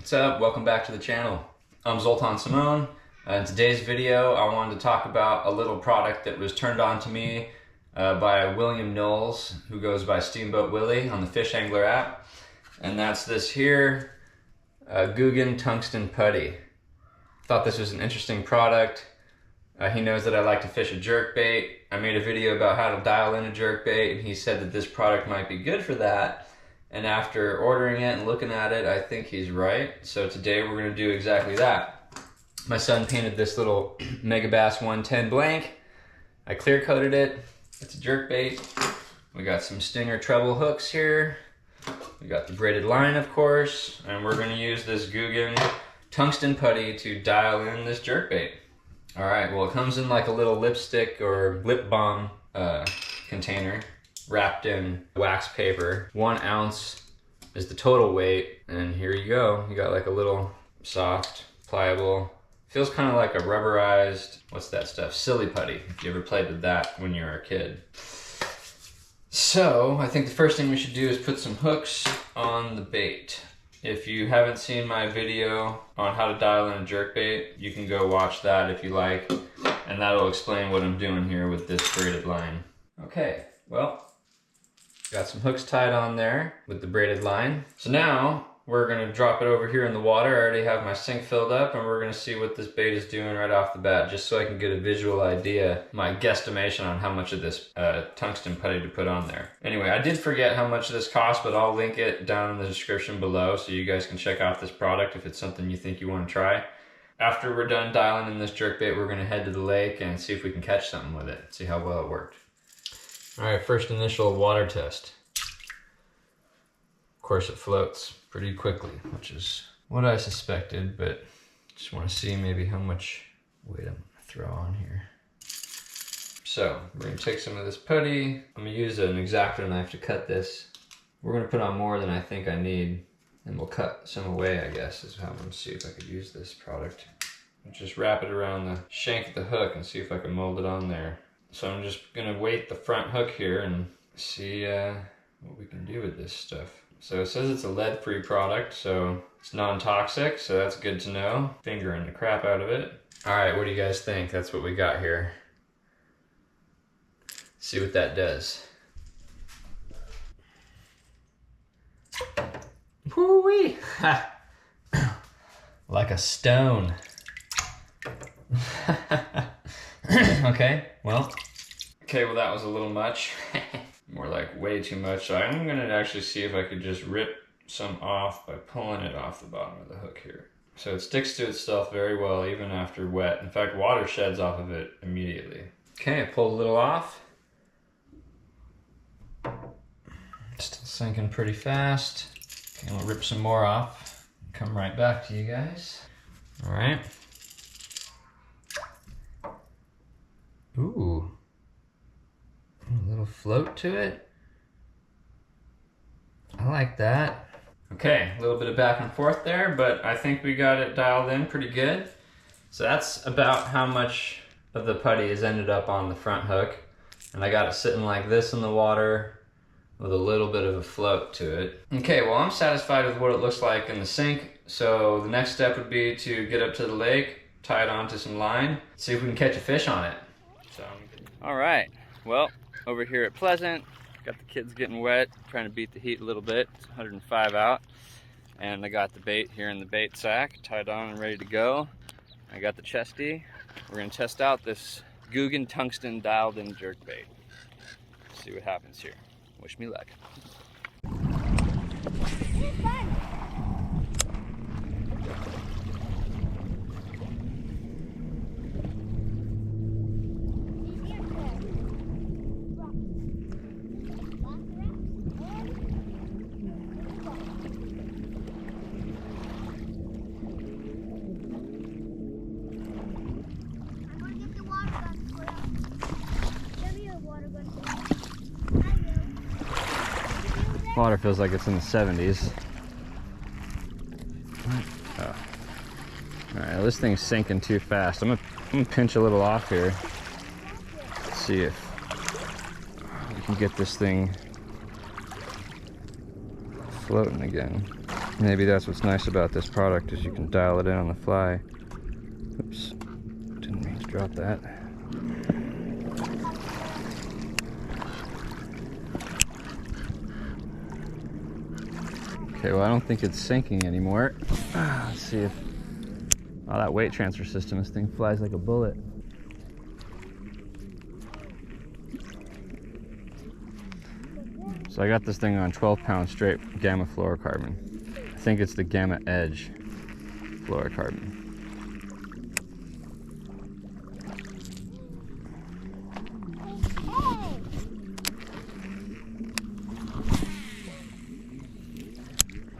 What's up? Welcome back to the channel. I'm Zoltan Simone. In today's video, I wanted to talk about a little product that was turned on to me by William Knowles, who goes by Steamboat Willie on the Fish Angler app. And that's this here, GOOGAN Tungsten Putty. Thought this was an interesting product. He knows that I like to fish a jerkbait. I made a video about how to dial in a jerkbait, and he said that this product might be good for that. And after ordering it and looking at it, I think he's right. So today we're gonna do exactly that. My son painted this little Megabass 110 blank. I clear coated it. It's a jerkbait. We got some Stinger treble hooks here. We got the braided line, of course, and we're gonna use this GOOGAN Tungsten Putty to dial in this jerkbait. All right, well, it comes in like a little lipstick or lip balm container, wrapped in wax paper. 1 ounce is the total weight, and here you go. You got like a little soft, pliable, feels kind of like a rubberized, what's that stuff? Silly putty, if you ever played with that when you were a kid. So I think the first thing we should do is put some hooks on the bait. If you haven't seen my video on how to dial in a jerkbait, you can go watch that if you like, and that'll explain what I'm doing here with this braided line. Okay, well, got some hooks tied on there with the braided line. So now we're gonna drop it over here in the water. I already have my sink filled up, and we're gonna see what this bait is doing right off the bat, just so I can get a visual idea, my guesstimation on how much of this tungsten putty to put on there. Anyway, I did forget how much this cost, but I'll link it down in the description below so you guys can check out this product if it's something you think you wanna try. After we're done dialing in this jerkbait, we're gonna head to the lake and see if we can catch something with it, see how well it worked. All right, first initial water test. Of course, it floats pretty quickly, which is what I suspected, but just want to see maybe how much weight I'm gonna throw on here. So we're gonna take some of this putty. I'm gonna use an X-Acto knife to cut this. We're gonna put on more than I think I need, and we'll cut some away, I guess, is how I'm gonna see if I could use this product. I'll just wrap it around the shank of the hook and see if I can mold it on there. So I'm just gonna weight the front hook here and see what we can do with this stuff. So it says it's a lead-free product, so it's non-toxic, so that's good to know. Fingering the crap out of it. All right, what do you guys think? That's what we got here. See what that does. Woo-wee! Like a stone. Okay, well that was a little much. More like way too much. So I'm gonna actually see if I could just rip some off by pulling it off the bottom of the hook here. So it sticks to itself very well even after wet. In fact, water sheds off of it immediately. Okay, I pulled a little off. Still sinking pretty fast. Okay, we'll rip some more off. Come right back to you guys. All right. Ooh. A little float to it. I like that. Okay, a little bit of back and forth there, but I think we got it dialed in pretty good. So that's about how much of the putty has ended up on the front hook. And I got it sitting like this in the water with a little bit of a float to it. Okay, well, I'm satisfied with what it looks like in the sink. So the next step would be to get up to the lake, tie it onto some line, see if we can catch a fish on it. So, all right, well, over here at Pleasant, got the kids getting wet, trying to beat the heat a little bit. It's 105 out, and I got the bait here in the bait sack, tied on and ready to go. I got the chesty. We're gonna test out this GOOGAN Tungsten dialed in jerkbait. See what happens here. Wish me luck. Water feels like it's in the 70s. Oh. Alright, this thing's sinking too fast. I'm gonna pinch a little off here. Let's see if we can get this thing floating again. Maybe that's what's nice about this product, is you can dial it in on the fly. Oops, didn't mean to drop that. Okay, well, I don't think it's sinking anymore. Let's see if... Oh, that weight transfer system, this thing flies like a bullet. So I got this thing on 12-pound straight gamma fluorocarbon. I think it's the gamma edge fluorocarbon.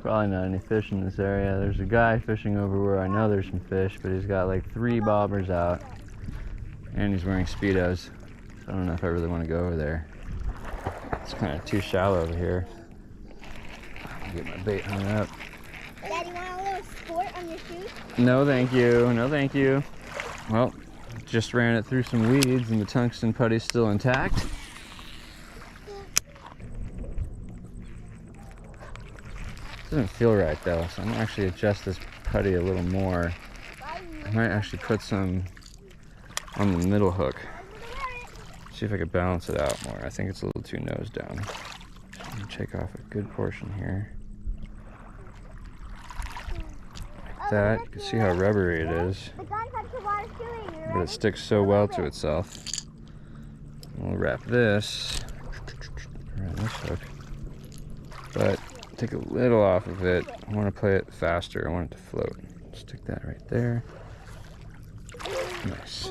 Probably not any fish in this area. There's a guy fishing over where I know there's some fish, but he's got like 3 bobbers out. And he's wearing Speedos. So I don't know if I really want to go over there. It's kind of too shallow over here. I'll get my bait hung up. Daddy, want a little sport on your shoes? No, thank you. No, thank you. Well, just ran it through some weeds and the tungsten putty's still intact. Doesn't feel right though, so I'm gonna actually adjust this putty a little more. I might actually put some on the middle hook. See if I could balance it out more. I think it's a little too nose down. I'm gonna take off a good portion here. Like that. You can see how rubbery it is. But it sticks so well to itself. We'll wrap this around this hook. But take a little off of it. I want to play it faster. I want it to float. Stick that right there. Nice.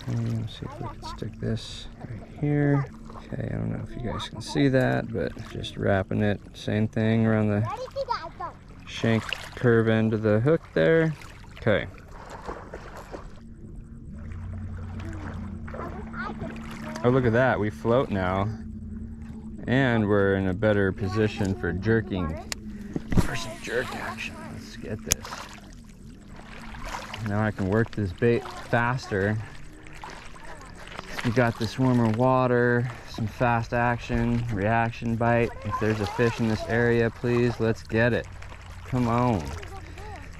Okay, let's see if we can stick this right here. Okay, I don't know if you guys can see that, but just wrapping it. Same thing around the shank curve end of the hook there. Okay. Oh, look at that. We float now. And we're in a better position for jerking, for some jerk action. Let's get this. Now I can work this bait faster. We got this warmer water, some fast action, reaction bite. If there's a fish in this area, please, let's get it. Come on.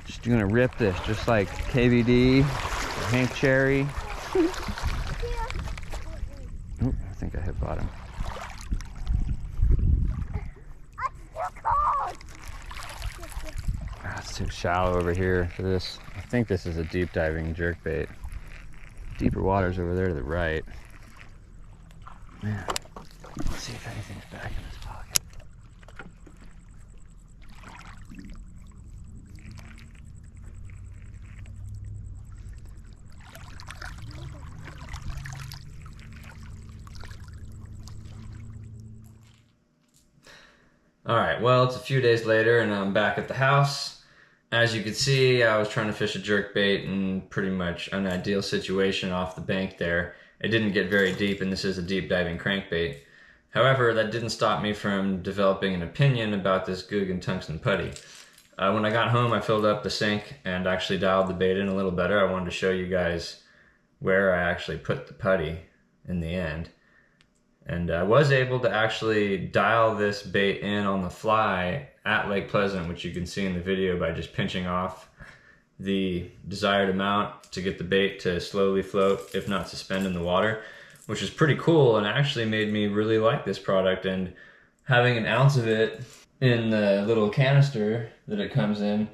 Just gonna rip this, just like KVD, Hank Cherry. Oop, I think I hit bottom. It's too shallow over here for this. I think this is a deep diving jerk bait. Deeper water's over there to the right. Man, let's see if anything's back in this pocket. All right, well, it's a few days later and I'm back at the house. As you can see, I was trying to fish a jerkbait in pretty much an ideal situation off the bank there. It didn't get very deep, and this is a deep diving crankbait. However, that didn't stop me from developing an opinion about this GOOGAN Tungsten Putty. When I got home, I filled up the sink and actually dialed the bait in a little better. I wanted to show you guys where I actually put the putty in the end. And I was able to actually dial this bait in on the fly at Lake Pleasant, which you can see in the video by just pinching off the desired amount to get the bait to slowly float, if not suspend in the water, which is pretty cool and actually made me really like this product. And having an ounce of it in the little canister that it comes in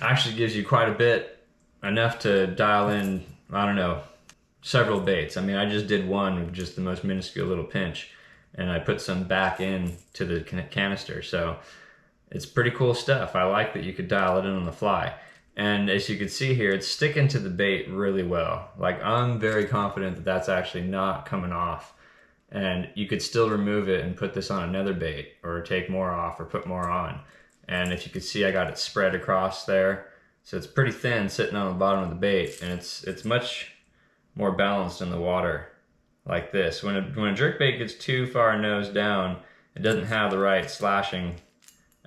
actually gives you quite a bit, enough to dial in, I don't know, several baits. I mean, I just did one with just the most minuscule little pinch, and I put some back in to the canister. So it's pretty cool stuff. I like that you could dial it in on the fly. And as you can see here, it's sticking to the bait really well. Like, I'm very confident that that's actually not coming off. And you could still remove it and put this on another bait, or take more off or put more on. And if you could see, I got it spread across there. So it's pretty thin sitting on the bottom of the bait, and it's much more balanced in the water like this. When a jerkbait gets too far nose down, it doesn't have the right slashing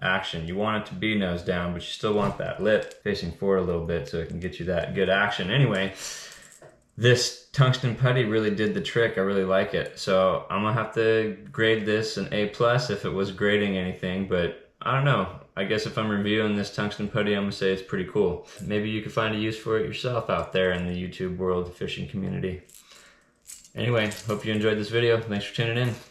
action. You want it to be nose down, but you still want that lip facing forward a little bit so it can get you that good action. Anyway, this tungsten putty really did the trick. I really like it. So I'm gonna have to grade this an A+ if it was grading anything, but I don't know. I guess if I'm reviewing this tungsten putty, I'm gonna say it's pretty cool. Maybe you could find a use for it yourself out there in the YouTube world, fishing community. Anyway, hope you enjoyed this video. Thanks for tuning in.